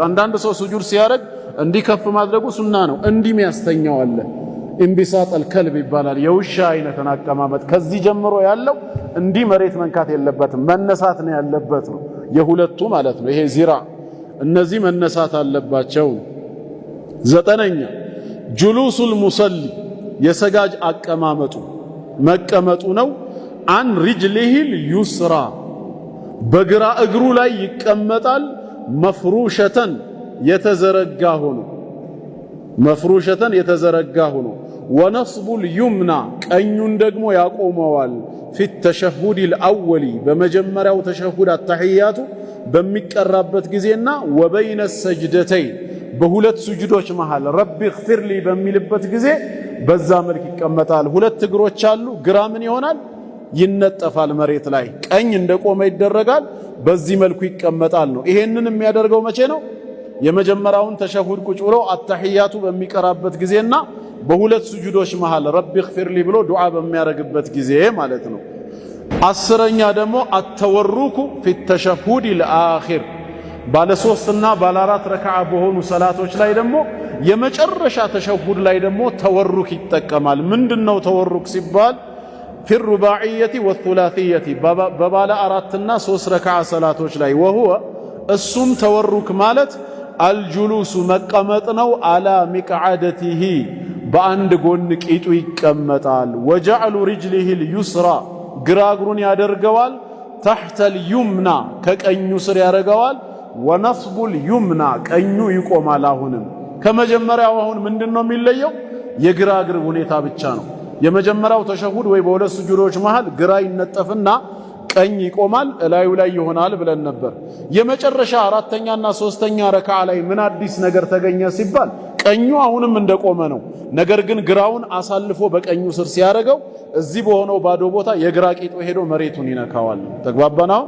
አንዳንድ ሰው ሱጁድ ሲያደርግ እንዲከፍ ማድረጉ ሱና ነው። እንዲም ያስተኛው አለ። ኢንቢሳጠል ከልብ ይባላል። የውሻ አይነትን አቀማመጥ ከዚህ ጀምሮ ያለው እንዲህ መሬት መንካት የለበትም፣ መነሳት ነው ያለበት ነው። የሁለቱ ማለት ነው። ይሄ ዚራ እነዚህ መነሳት አለባቸው። ዘጠነኛ ጁሉሱል ሙሰሊ የሰጋጅ አቀማመጡ መቀመጡ ነው። አን ሪጅሊሂል ዩስራ በግራ እግሩ ላይ ይቀመጣል። መፍሩሸተን የተዘረጋ ሆኖ የተዘረጋ ሆኖ ወነስቡል ዩምና ቀኙን ደግሞ ያቆመዋል። ፊት ተሸሁዲል አወሊ በመጀመሪያው ተሸሁድ አተህያቱ በሚቀራበት ጊዜና ወበይነ ሰጅደተይ በሁለት ስጁዶች መሃል ረቢ እግፊርሊ በሚልበት ጊዜ በዛ መልክ ይቀመጣል። ሁለት እግሮች አሉ። ግራ ምን ይሆናል? ይነጠፋል መሬት ላይ። ቀኝ እንደቆመ ይደረጋል። በዚህ መልኩ ይቀመጣል ነው። ይሄንን የሚያደርገው መቼ ነው? የመጀመሪያውን ተሸሁድ ቁጭ ብሎ አተህያቱ በሚቀራበት ጊዜና በሁለት ስጁዶች መሃል ረቢ እግፊርሊ ብሎ ዱዓ በሚያደርግበት ጊዜ ማለት ነው። አስረኛ ደግሞ አተወሩኩ ፊት ተሸሁዲል አኺር ባለ 3 እና ባለ 4 ረካዓ በሆኑ ሰላቶች ላይ ደግሞ የመጨረሻ ተሸሁድ ላይ ደግሞ ተወሩክ ይጠቀማል። ምንድነው ተወሩክ ሲባል في الرباعية والثلاثية ببال 4 እና 3 ረካዓ ሰላቶች ላይ وهو እሱም ተወሩክ ማለት አልጁሉስ መቀመጥ ነው። አላ ሚቅዓደቲሂ በአንድ ጎን ቂጡ ይቀመጣል። ወጀዕሉ ሪጅሊሂል ዩስራ ግራ እግሩን ያደርገዋል። ተሕተል ዩምና ከቀኙ ስር ያደርገዋል። ወነስቡል ዩምና ቀኙ ይቆማል። አሁንም ከመጀመሪያው አሁን ምንድነው የሚለየው? የግራ እግር ሁኔታ ብቻ ነው። የመጀመሪያው ተሸሁድ ወይ በሁለት ስጁዶች መሃል ግራ ይነጠፍና ቀኝ ይቆማል፣ እላዩ ላይ ይሆናል ብለን ነበር። የመጨረሻ አራተኛና ሶስተኛ ረካዓ ላይ ምን አዲስ ነገር ተገኘ ሲባል ቀኙ አሁንም እንደቆመ ነው። ነገር ግን ግራውን አሳልፎ በቀኙ ስር ሲያደርገው እዚህ በሆነው ባዶ ቦታ የግራ ቂጡ ሄዶ መሬቱን ይነካዋል። ተግባባናው?